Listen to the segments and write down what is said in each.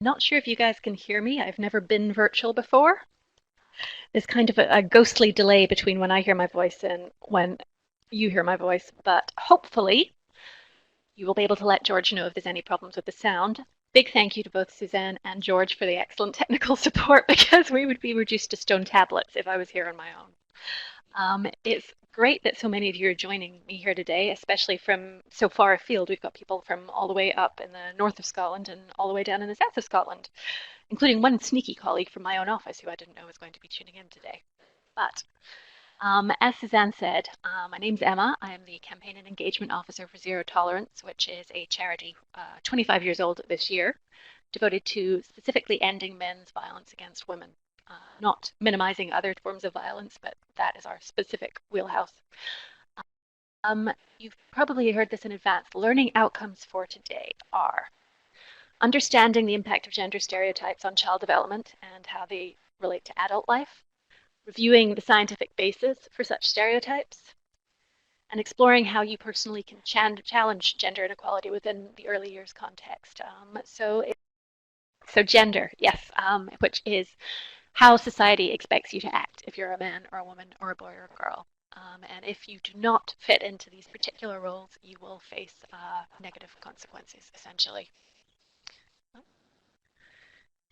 Not sure if you guys can hear me. I've never been virtual before. There's kind of a ghostly delay between when I hear my voice and when you hear my voice, but hopefully you will be able to let George know if there's any problems with the sound. Big thank you to both Suzanne and George for the excellent technical support because we would be reduced to stone tablets if I was here on my own. It's great that so many of you are joining me here today, especially from so far afield. We've got people from all the way up in the north of Scotland and all the way down in the south of Scotland, including one sneaky colleague from my own office who I didn't know was going to be tuning in today. But as Suzanne said, my name's Emma. I am the Campaign and Engagement Officer for Zero Tolerance, which is a charity 25 years old this year, devoted to specifically ending men's violence against women. Not minimizing other forms of violence, but that is our specific wheelhouse. You've probably heard this in advance. Learning outcomes for today are understanding the impact of gender stereotypes on child development and how they relate to adult life, reviewing the scientific basis for such stereotypes, and exploring how you personally can challenge gender inequality within the early years context. So gender, yes, which is how society expects you to act if you're a man or a woman or a boy or a girl. And if you do not fit into these particular roles, you will face negative consequences, essentially.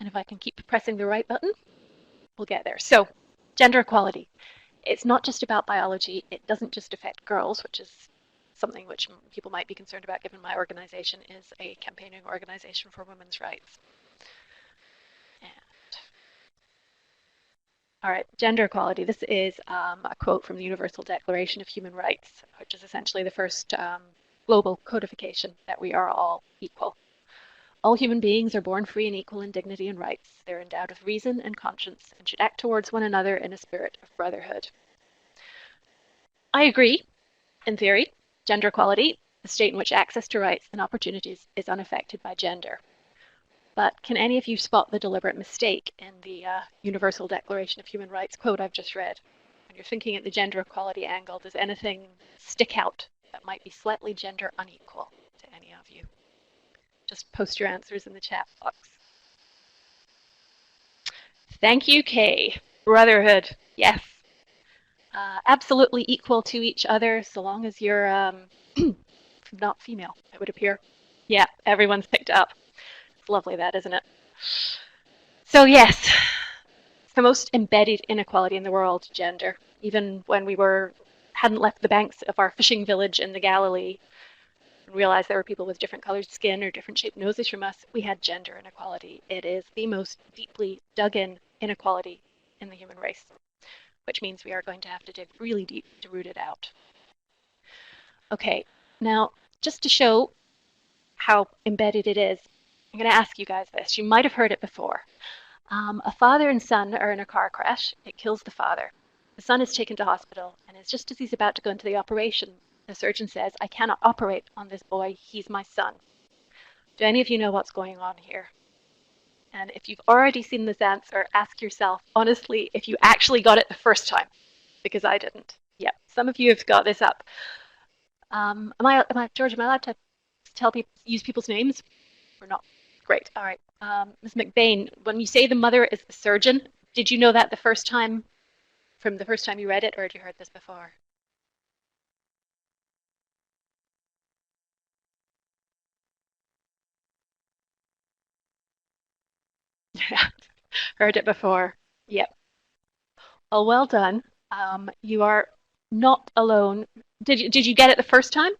And if I can keep pressing the right button, we'll get there. So, gender equality. It's not just about biology. It doesn't just affect girls, which is something which people might be concerned about given my organization is a campaigning organization for women's rights. And, all right, gender equality. This is a quote from the Universal Declaration of Human Rights, which is essentially the first global codification that we are all equal. All human beings are born free and equal in dignity and rights. They're endowed with reason and conscience and should act towards one another in a spirit of brotherhood. I agree, in theory, gender equality, a state in which access to rights and opportunities is unaffected by gender. But can any of you spot the deliberate mistake in the Universal Declaration of Human Rights quote I've just read? When you're thinking at the gender equality angle, does anything stick out that might be slightly gender unequal to any of you? Just post your answers in the chat box. Thank you, Kay. Brotherhood, yes. Absolutely equal to each other so long as you're not female, it would appear. Yeah, everyone's picked up. It's lovely that, isn't it? So yes, it's the most embedded inequality in the world, gender. Even when we hadn't left the banks of our fishing village in the Galilee and realized there were people with different colored skin or different shaped noses from us, we had gender inequality. It is the most deeply dug in inequality in the human race, which means we are going to have to dig really deep to root it out. Okay, now just to show how embedded it is, I'm going to ask you guys this. You might have heard it before. A father and son are in a car crash. It kills the father. The son is taken to hospital, and it's just as he's about to go into the operation, the surgeon says, I cannot operate on this boy. He's my son. Do any of you know what's going on here? And if you've already seen this answer, ask yourself, honestly, if you actually got it the first time, because I didn't. Yep, some of you have got this up. George, am I allowed to use people's names or not? Great, all right. Ms. McBain, when you say the mother is the surgeon, did you know that the first time, from the first time you read it, or had you heard this before? Yeah, heard it before. Yep. Well done. You are not alone. Did you get it the first time?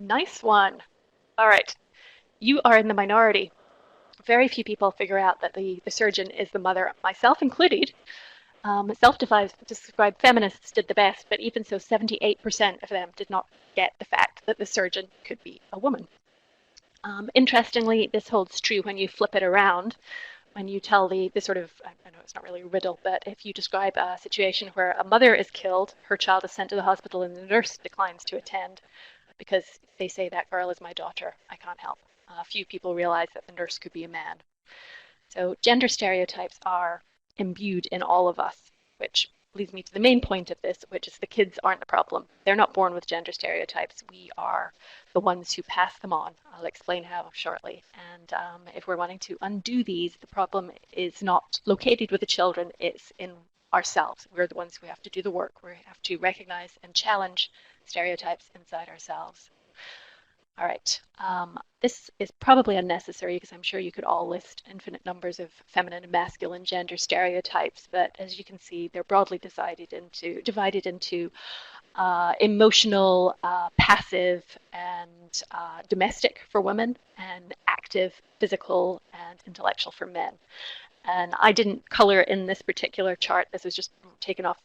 Nice one. All right. You are in the minority. Very few people figure out that the surgeon is the mother, myself included. Self-described feminists did the best, but even so, 78% of them did not get the fact that the surgeon could be a woman. Interestingly, this holds true when you flip it around, when you tell the sort of, I know it's not really a riddle, but if you describe a situation where a mother is killed, her child is sent to the hospital, and the nurse declines to attend because they say that girl is my daughter, I can't help. Few people realize that the nurse could be a man. So gender stereotypes are imbued in all of us, which leads me to the main point of this, which is the kids aren't the problem. They're not born with gender stereotypes. We are the ones who pass them on. I'll explain how shortly. And if we're wanting to undo these, the problem is not located with the children, it's in ourselves. We're the ones who have to do the work. We have to recognize and challenge stereotypes inside ourselves. All right. This is probably unnecessary because I'm sure you could all list infinite numbers of feminine and masculine gender stereotypes, but as you can see, they're broadly divided into emotional, passive, and domestic for women, and active, physical, and intellectual for men. And I didn't color in this particular chart. This was just taken off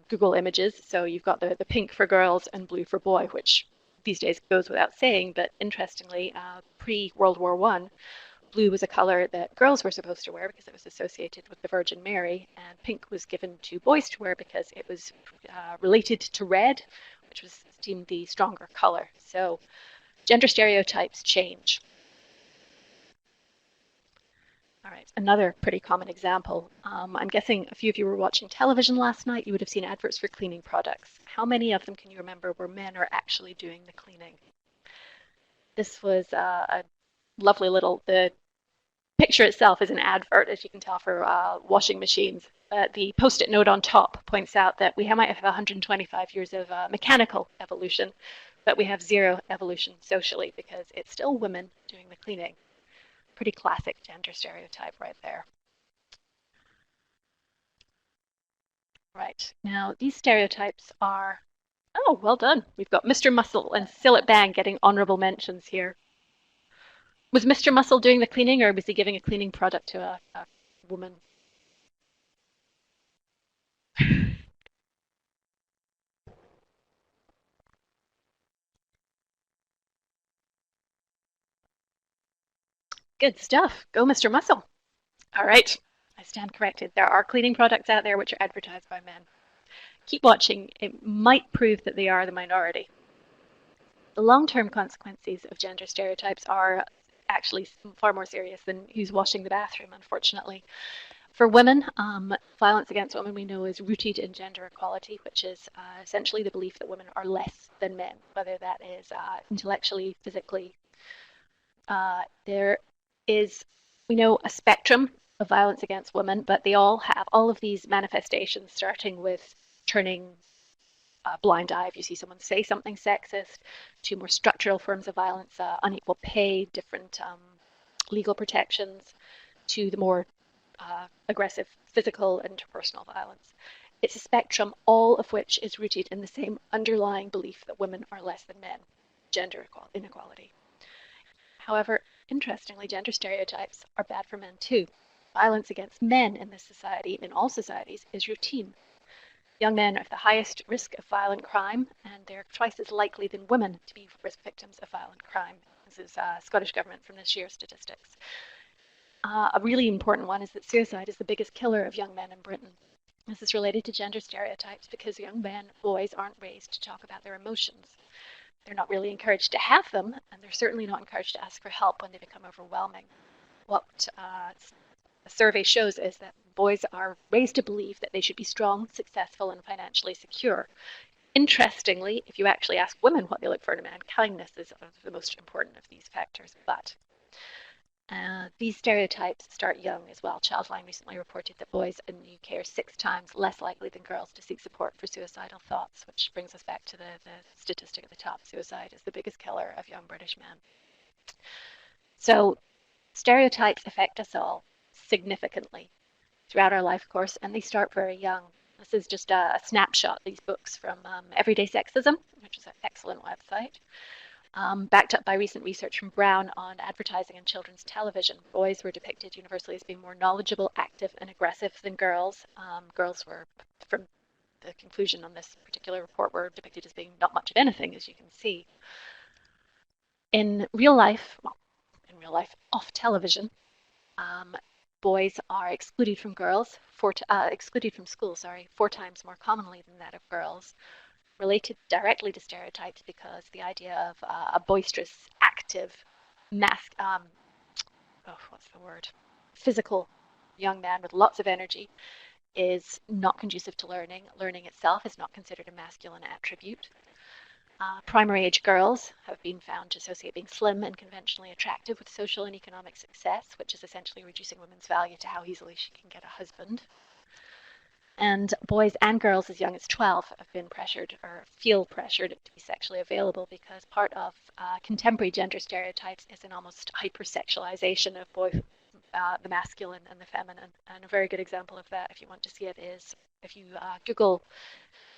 Google Images. So you've got the pink for girls and blue for boy, which these days goes without saying. But interestingly, pre-World War One, blue was a color that girls were supposed to wear because it was associated with the Virgin Mary, and pink was given to boys to wear because it was related to red, which was deemed the stronger color. So gender stereotypes change. All right, another pretty common example. I'm guessing a few of you were watching television last night. You would have seen adverts for cleaning products. How many of them can you remember where men are actually doing the cleaning? This was a lovely the picture itself is an advert, as you can tell, for washing machines. The post-it note on top points out that we might have 125 years of mechanical evolution, but we have zero evolution socially because it's still women doing the cleaning. Pretty classic gender stereotype right there. Right. Now, these stereotypes are, oh, well done. We've got Mr. Muscle and Sillet Bang getting honorable mentions here. Was Mr. Muscle doing the cleaning, or was he giving a cleaning product to a woman? Good stuff. Go, Mr. Muscle. All right. I stand corrected. There are cleaning products out there which are advertised by men. Keep watching. It might prove that they are the minority. The long-term consequences of gender stereotypes are actually far more serious than who's washing the bathroom, unfortunately. For women, violence against women we know is rooted in gender equality, which is essentially the belief that women are less than men, whether that is intellectually, physically. There is, we know, a spectrum of violence against women, but they all have all of these manifestations, starting with turning a blind eye if you see someone say something sexist, to more structural forms of violence, unequal pay, different legal protections, to the more aggressive physical and interpersonal violence. It's a spectrum, all of which is rooted in the same underlying belief that women are less than men, gender inequality. However, interestingly, gender stereotypes are bad for men too. Violence against men in this society, in all societies, is routine. Young men are at the highest risk of violent crime, and they're twice as likely than women to be victims of violent crime. This is Scottish Government from this year's statistics. A really important one is that suicide is the biggest killer of young men in Britain. This is related to gender stereotypes because young men, boys, aren't raised to talk about their emotions. They're not really encouraged to have them, and they're certainly not encouraged to ask for help when they become overwhelming. What a survey shows is that boys are raised to believe that they should be strong, successful, and financially secure. Interestingly, if you actually ask women what they look for in a man, kindness is the most important of these factors. But these stereotypes start young as well. Childline recently reported that boys in the UK are 6 times less likely than girls to seek support for suicidal thoughts, which brings us back to the statistic at the top. Suicide is the biggest killer of young British men. So stereotypes affect us all significantly throughout our life, of course, and they start very young. This is just a snapshot, these books from Everyday Sexism, which is an excellent website. Backed up by recent research from Brown on advertising and children's television. Boys were depicted universally as being more knowledgeable, active, and aggressive than girls. Girls were, from the conclusion on this particular report, were depicted as being not much of anything, as you can see. In real life, off television, boys are excluded from school, 4 times more commonly than that of girls, related directly to stereotypes because the idea of a boisterous, active, physical young man with lots of energy is not conducive to learning. Learning itself is not considered a masculine attribute. Primary age girls have been found to associate being slim and conventionally attractive with social and economic success, which is essentially reducing women's value to how easily she can get a husband. And boys and girls as young as 12 have been pressured or feel pressured to be sexually available because part of contemporary gender stereotypes is an almost hypersexualization of both the masculine and the feminine. And a very good example of that, if you want to see it, is if you Google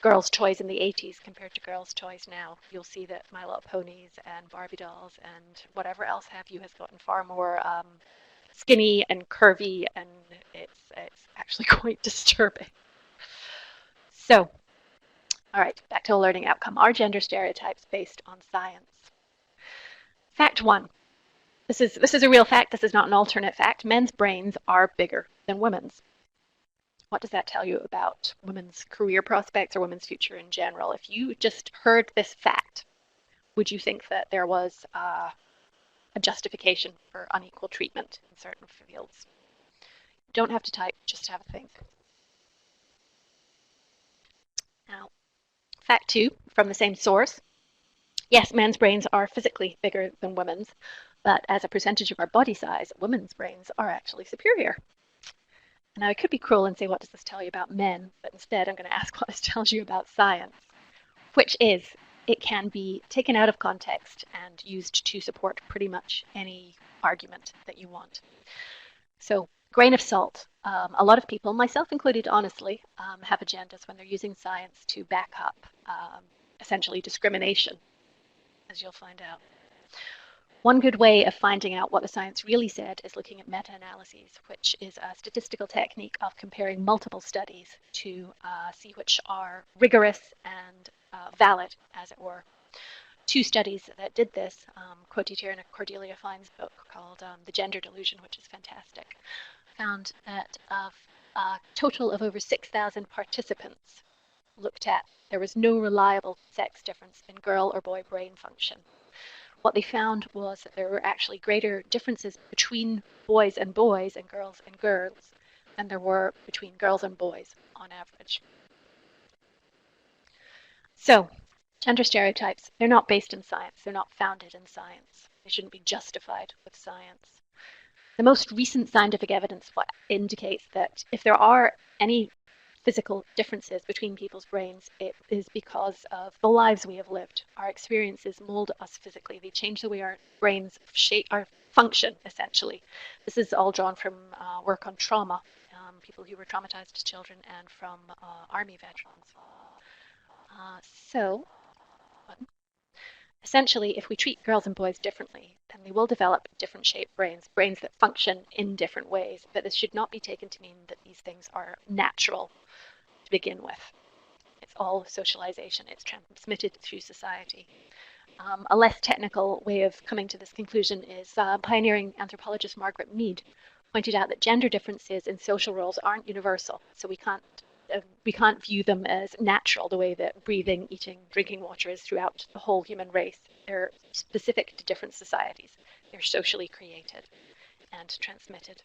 girls' toys in the 80s compared to girls' toys now, you'll see that My Little Ponies and Barbie dolls and whatever else have you has gotten far more skinny and curvy, and it's actually quite disturbing. So, all right, back to a learning outcome. Are gender stereotypes based on science? Fact one. This is a real fact. This is not an alternate fact. Men's brains are bigger than women's. What does that tell you about women's career prospects or women's future in general? If you just heard this fact, would you think that there was a justification for unequal treatment in certain fields? You don't have to type, just have a think. Now, fact two, from the same source. Yes, men's brains are physically bigger than women's, but as a percentage of our body size, women's brains are actually superior. Now, I could be cruel and say, what does this tell you about men? But instead, I'm going to ask what this tells you about science, which is it can be taken out of context and used to support pretty much any argument that you want. So, grain of salt. A lot of people, myself included, honestly, have agendas when they're using science to back up essentially discrimination, as you'll find out. One good way of finding out what the science really said is looking at meta-analyses, which is a statistical technique of comparing multiple studies to see which are rigorous and valid, as it were. Two studies that did this, quoted here in a Cordelia Fine's book called The Gender Delusion, which is fantastic, found that of a total of over 6,000 participants looked at, there was no reliable sex difference in girl or boy brain function. What they found was that there were actually greater differences between boys and girls and girls than there were between girls and boys on average. So, gender stereotypes, they're not based in science. They're not founded in science. They shouldn't be justified with science. The most recent scientific evidence indicates that if there are any physical differences between people's brains, it is because of the lives we have lived. Our experiences mold us physically. They change the way our brains shape our function, essentially. This is all drawn from work on trauma, people who were traumatized as children, and from army veterans. Essentially, if we treat girls and boys differently, then they will develop different shaped brains that function in different ways. But this should not be taken to mean that these things are natural to begin with. It's all socialization. It's transmitted through society. A less technical way of coming to this conclusion is pioneering anthropologist Margaret Mead pointed out that gender differences in social roles aren't universal, so we can't view them as natural the way that breathing, eating, drinking water is throughout the whole human race. They're specific to different societies. They're socially created and transmitted.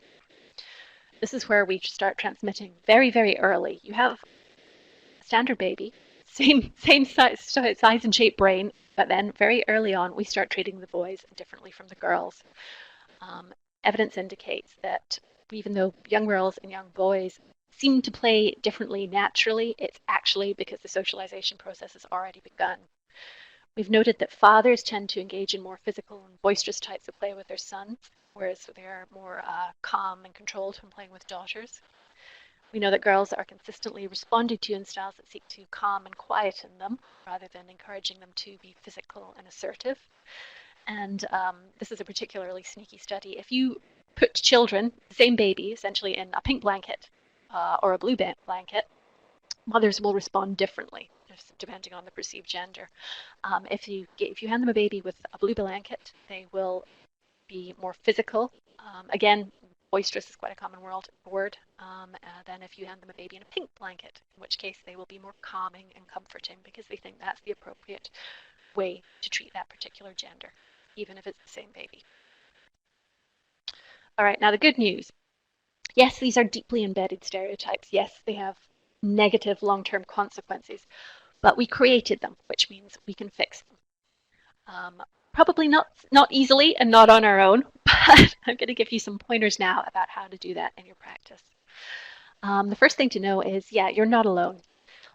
This is where we start transmitting very, very early. You have a standard baby, same size and shape brain, but then very early on we start treating the boys differently from the girls. Evidence indicates that even though young girls and young boys seem to play differently naturally, it's actually because the socialization process has already begun. We've noted that fathers tend to engage in more physical and boisterous types of play with their sons, whereas they're more calm and controlled when playing with daughters. We know that girls are consistently responded to in styles that seek to calm and quieten them, rather than encouraging them to be physical and assertive. And this is a particularly sneaky study. If you put children, the same baby, essentially in a pink blanket or a blue blanket, mothers will respond differently depending on the perceived gender. If you hand them a baby with a blue blanket, they will be more physical. Again, boisterous is quite a common word. Than if you hand them a baby in a pink blanket, in which case they will be more calming and comforting because they think that's the appropriate way to treat that particular gender, even if it's the same baby. All right, now the good news. Yes, these are deeply embedded stereotypes. Yes, they have negative long-term consequences, but we created them, which means we can fix them. Probably not easily and not on our own, but I'm going to give you some pointers now about how to do that in your practice. The first thing to know is, yeah, you're not alone.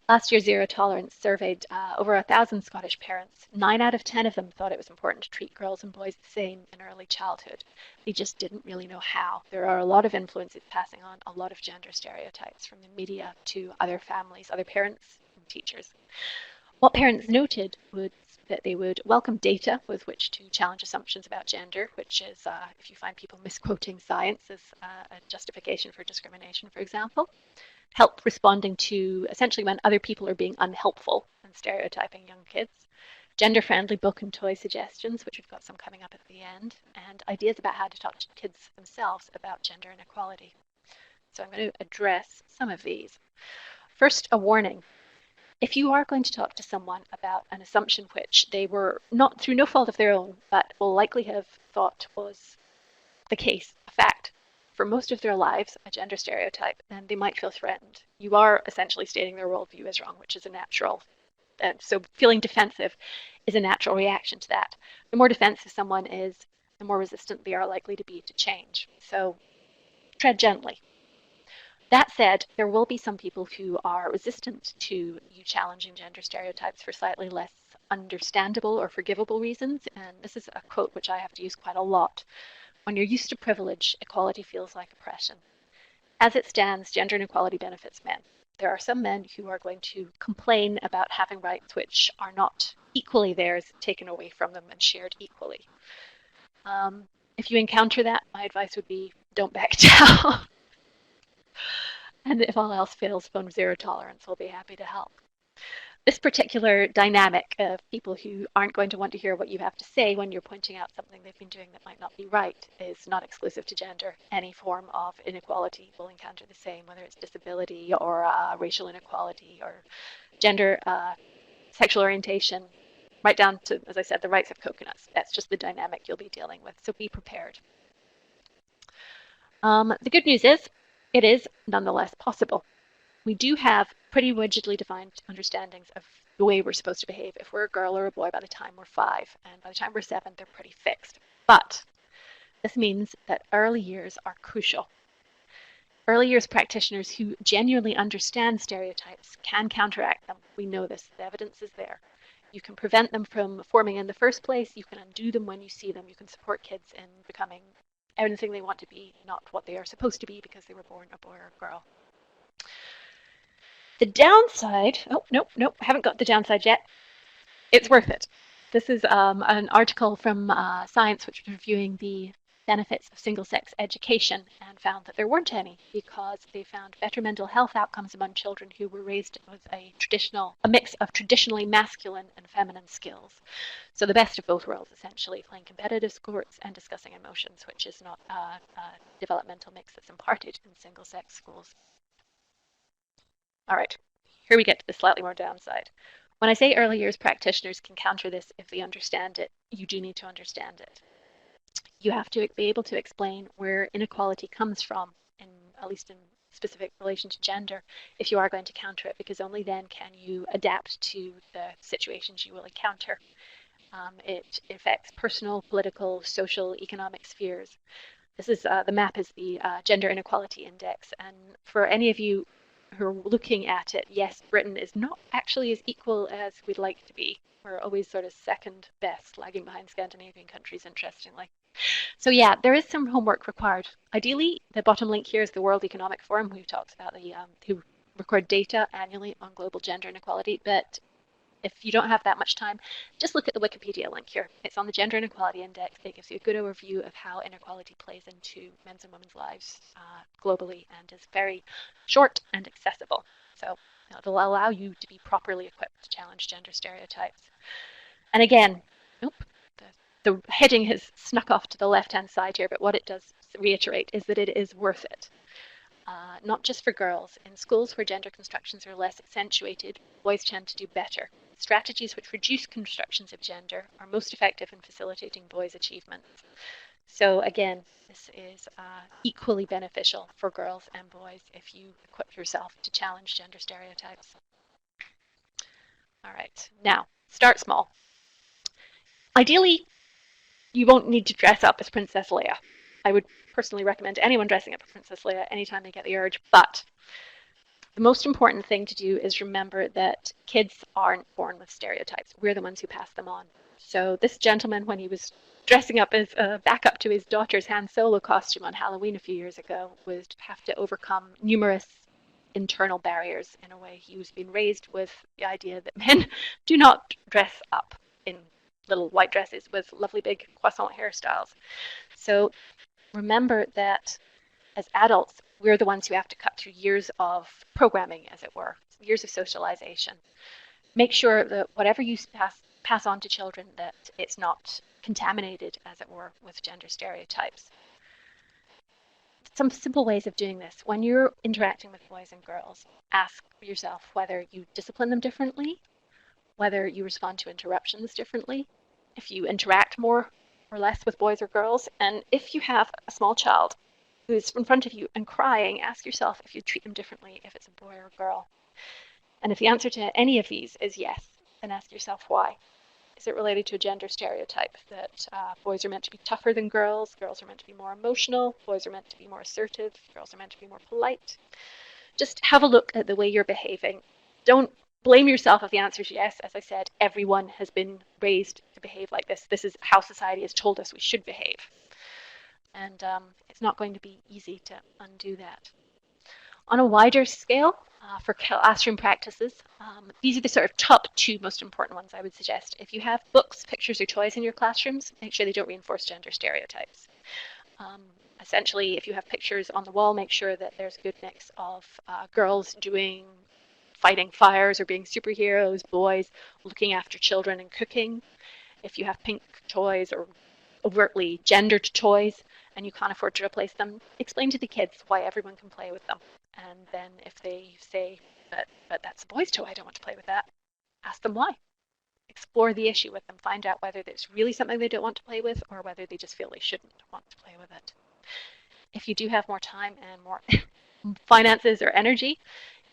Last year, Zero Tolerance surveyed over 1,000 Scottish parents. 9 out of 10 of them thought it was important to treat girls and boys the same in early childhood. They just didn't really know how. There are a lot of influences passing on a lot of gender stereotypes from the media to other families, other parents, and teachers. What parents noted was that they would welcome data with which to challenge assumptions about gender, which is if you find people misquoting science as a justification for discrimination, for example. Help responding to essentially when other people are being unhelpful and stereotyping young kids. Gender friendly book and toy suggestions, which we've got some coming up at the end, and ideas about how to talk to kids themselves about gender inequality. So I'm going to address some of these. First, a warning. If you are going to talk to someone about an assumption which they were not through no fault of their own, but will likely have thought was the case, a fact, for most of their lives, a gender stereotype, then they might feel threatened. You are essentially stating their worldview is wrong, which is a natural. So feeling defensive is a natural reaction to that. The more defensive someone is, the more resistant they are likely to be to change. So tread gently. That said, there will be some people who are resistant to you challenging gender stereotypes for slightly less understandable or forgivable reasons. And this is a quote which I have to use quite a lot. When you're used to privilege, equality feels like oppression. As it stands, gender inequality benefits men. There are some men who are going to complain about having rights which are not equally theirs taken away from them and shared equally. If you encounter that, my advice would be don't back down. And if all else fails, phone Zero Tolerance will be happy to help. This particular dynamic of people who aren't going to want to hear what you have to say when you're pointing out something they've been doing that might not be right is not exclusive to gender. Any form of inequality will encounter the same, whether it's disability or racial inequality or gender, sexual orientation, right down to, as I said, the rights of coconuts. That's just the dynamic you'll be dealing with, so be prepared. The good news is it is nonetheless possible. We do have pretty rigidly defined understandings of the way we're supposed to behave if we're a girl or a boy by the time we're 5, and by the time we're 7, they're pretty fixed. But this means that early years are crucial. Early years practitioners who genuinely understand stereotypes can counteract them. We know this, the evidence is there. You can prevent them from forming in the first place, you can undo them when you see them, you can support kids in becoming anything they want to be, not what they are supposed to be because they were born a boy or a girl. The downside, nope, I haven't got the downside yet. It's worth it. This is an article from Science which was reviewing the benefits of single-sex education and found that there weren't any because they found better mental health outcomes among children who were raised with a mix of traditionally masculine and feminine skills. So the best of both worlds, essentially, playing competitive sports and discussing emotions, which is not a developmental mix that's imparted in single-sex schools. All right, here we get to the slightly more downside. When I say early years practitioners can counter this if they understand it, you do need to understand it. You have to be able to explain where inequality comes from, at least in specific relation to gender, if you are going to counter it, because only then can you adapt to the situations you will encounter. It affects personal, political, social, economic spheres. This is the map is the Gender Inequality Index, and for any of you who are looking at it, yes, Britain is not actually as equal as we'd like to be. We're always sort of second best, lagging behind Scandinavian countries, interestingly. So yeah, there is some homework required. Ideally, the bottom link here is the World Economic Forum, who talks about who record data annually on global gender inequality, but if you don't have that much time, just look at the Wikipedia link here. It's on the Gender Inequality Index. It gives you a good overview of how inequality plays into men's and women's lives globally and is very short and accessible. So it'll allow you to be properly equipped to challenge gender stereotypes. And again, the heading has snuck off to the left-hand side here, but what it does reiterate is that it is worth it. Not just for girls. In schools where gender constructions are less accentuated, boys tend to do better. Strategies which reduce constructions of gender are most effective in facilitating boys' achievements. So again, this is equally beneficial for girls and boys if you equip yourself to challenge gender stereotypes. All right, now start small. Ideally, you won't need to dress up as Princess Leia. I would personally recommend anyone dressing up as Princess Leia anytime they get the urge, but the most important thing to do is remember that kids aren't born with stereotypes. We're the ones who pass them on. So this gentleman, when he was dressing up as a backup to his daughter's Han Solo costume on Halloween a few years ago, would have to overcome numerous internal barriers in a way. He was being raised with the idea that men do not dress up in little white dresses with lovely big croissant hairstyles. So remember that as adults, we're the ones who have to cut through years of programming, as it were, years of socialization. Make sure that whatever you pass on to children, that it's not contaminated, as it were, with gender stereotypes. Some simple ways of doing this. When you're interacting with boys and girls, ask yourself whether you discipline them differently, whether you respond to interruptions differently, if you interact more or less with boys or girls, and if you have a small child who's in front of you and crying, ask yourself if you treat them differently if it's a boy or a girl. And if the answer to any of these is yes, then ask yourself why. Is it related to a gender stereotype that boys are meant to be tougher than girls are meant to be more emotional, boys are meant to be more assertive, girls are meant to be more polite? Just have a look at the way you're behaving. Don't blame yourself if the answer is yes. As I said, everyone has been raised to behave like this. This is how society has told us we should behave. And it's not going to be easy to undo that. On a wider scale, for classroom practices, these are the sort of top two most important ones I would suggest. If you have books, pictures, or toys in your classrooms, make sure they don't reinforce gender stereotypes. Essentially, if you have pictures on the wall, make sure that there's a good mix of girls fighting fires or being superheroes, boys looking after children and cooking. If you have pink toys or overtly gendered toys and you can't afford to replace them, explain to the kids why everyone can play with them. And then if they say, but that's a boy's toy, I don't want to play with that, ask them why. Explore the issue with them. Find out whether there's really something they don't want to play with or whether they just feel they shouldn't want to play with it. If you do have more time and more finances or energy,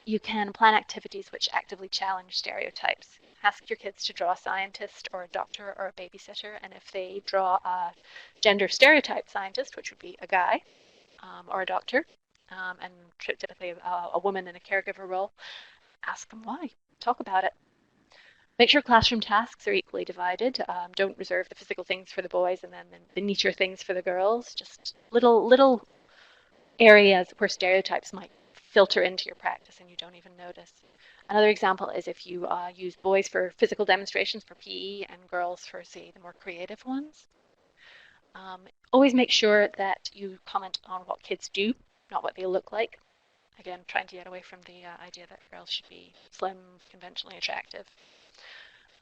you can plan activities which actively challenge stereotypes. Ask your kids to draw a scientist or a doctor or a babysitter, and if they draw a gender stereotype scientist, which would be a guy or a doctor, and typically a woman in a caregiver role, ask them why. Talk about it. Make sure classroom tasks are equally divided. Don't reserve the physical things for the boys and then the neater things for the girls. Just little areas where stereotypes might filter into your practice and you don't even notice. Another example is if you use boys for physical demonstrations for PE and girls for, say, the more creative ones. Always make sure that you comment on what kids do, not what they look like. Again, trying to get away from the idea that girls should be slim, conventionally attractive.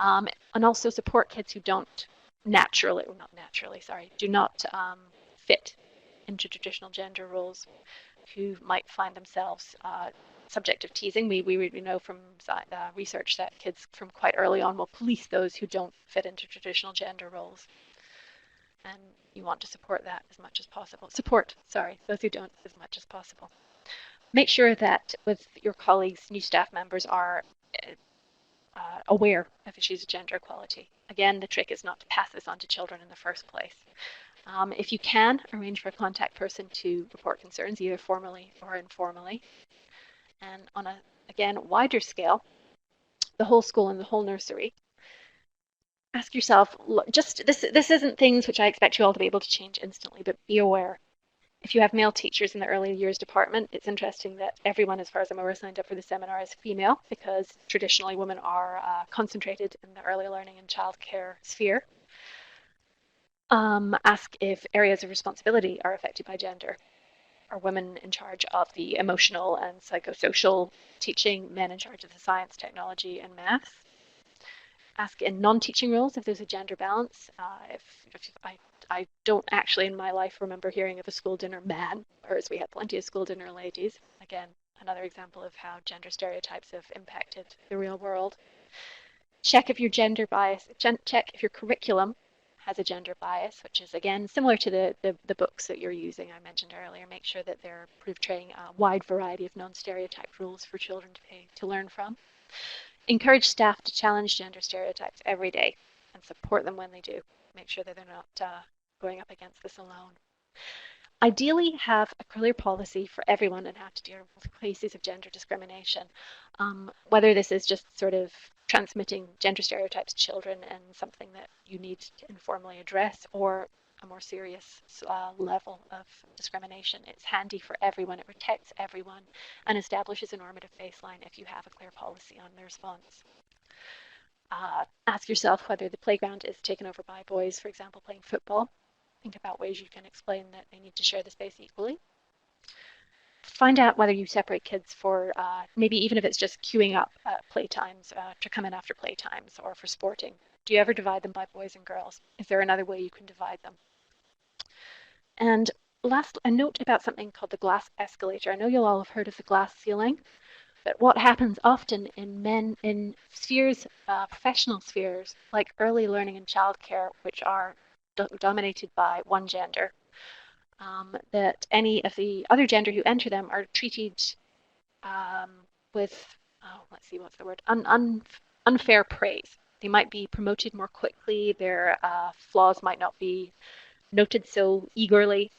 And also support kids who don't do not fit into traditional gender roles, who might find themselves subject of teasing. We know from research that kids from quite early on will police those who don't fit into traditional gender roles. And you want to support that as much as possible. Those who don't as much as possible. Make sure that with your colleagues, new staff members are aware of issues of gender equality. Again, the trick is not to pass this on to children in the first place. If you can, arrange for a contact person to report concerns, either formally or informally. And on a, again, wider scale, the whole school and the whole nursery, ask yourself, this isn't things which I expect you all to be able to change instantly, but be aware. If you have male teachers in the early years department, it's interesting that everyone, as far as I'm aware, signed up for the seminar is female, because traditionally women are concentrated in the early learning and childcare sphere. Ask if areas of responsibility are affected by gender. Are women in charge of the emotional and psychosocial teaching, men in charge of the science, technology, and maths? Ask in non-teaching roles if there's a gender balance. If I don't actually in my life remember hearing of a school dinner man, whereas we had plenty of school dinner ladies. Again, another example of how gender stereotypes have impacted the real world. Check if your gender bias, check if your curriculum has a gender bias, which is, again, similar to the books that you're using I mentioned earlier. Make sure that they're portraying a wide variety of non-stereotyped rules for children to learn from. Encourage staff to challenge gender stereotypes every day and support them when they do. Make sure that they're not going up against this alone. Ideally, have a clear policy for everyone and how to deal with cases of gender discrimination. Whether this is just sort of transmitting gender stereotypes to children and something that you need to informally address, or a more serious level of discrimination. It's handy for everyone. It protects everyone and establishes a normative baseline if you have a clear policy on the response. Ask yourself whether the playground is taken over by boys, for example, playing football. Think about ways you can explain that they need to share the space equally. Find out whether you separate kids for maybe even if it's just queuing up at playtimes to come in after playtimes or for sporting. Do you ever divide them by boys and girls? Is there another way you can divide them? And last, a note about something called the glass escalator. I know you'll all have heard of the glass ceiling, but what happens often in spheres, professional spheres, like early learning and childcare, which are dominated by one gender, that any of the other gender who enter them are treated with, let's see, what's the word, unfair praise. They might be promoted more quickly. Their flaws might not be noted so eagerly.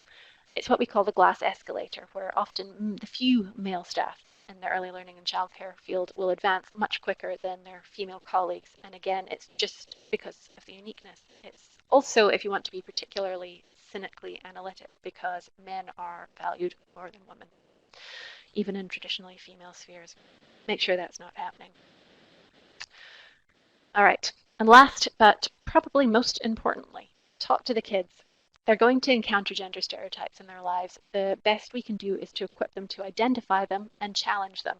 It's what we call the glass escalator, where often the few male staff in the early learning and childcare field will advance much quicker than their female colleagues. And again, it's just because of the uniqueness. It's also, if you want to be particularly cynically analytic, because men are valued more than women, even in traditionally female spheres. Make sure that's not happening. All right. And last, but probably most importantly, talk to the kids. They're going to encounter gender stereotypes in their lives. The best we can do is to equip them to identify them and challenge them.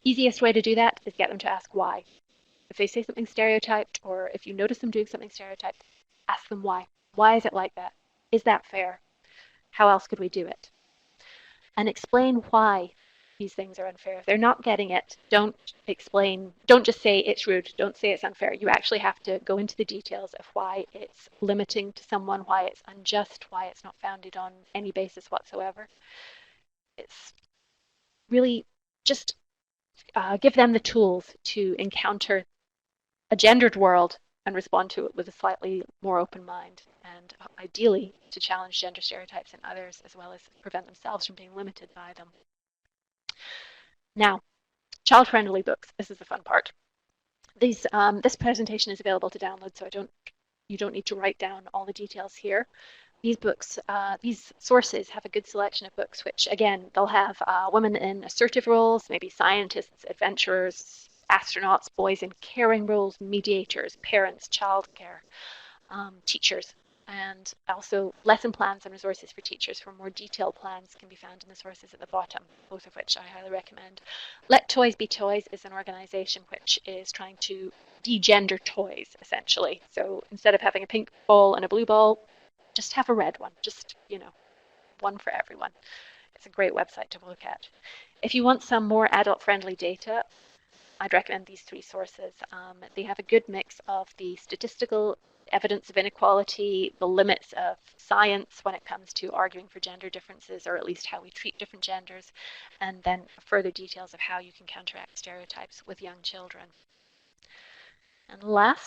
Easiest way to do that is get them to ask why. If they say something stereotyped, or if you notice them doing something stereotyped, ask them why. Why is it like that? Is that fair? How else could we do it? And explain why these things are unfair. If they're not getting it, don't just say it's rude, don't say it's unfair. You actually have to go into the details of why it's limiting to someone, why it's unjust, why it's not founded on any basis whatsoever. It's really just give them the tools to encounter a gendered world and respond to it with a slightly more open mind, and ideally to challenge gender stereotypes in others as well as prevent themselves from being limited by them. Now, child-friendly books. This is the fun part. This presentation is available to download, so you don't need to write down all the details here. These books, these sources have a good selection of books, which again, they'll have women in assertive roles, maybe scientists, adventurers, astronauts, boys in caring roles, mediators, parents, childcare, teachers, and also lesson plans and resources for teachers. For more detailed plans can be found in the sources at the bottom, both of which I highly recommend. Let Toys Be Toys is an organization which is trying to de-gender toys, essentially. So instead of having a pink ball and a blue ball, just have a red one, just, one for everyone. It's a great website to look at. If you want some more adult-friendly data, I'd recommend these three sources. They have a good mix of the statistical evidence of inequality, the limits of science when it comes to arguing for gender differences, or at least how we treat different genders, and then further details of how you can counteract stereotypes with young children. And last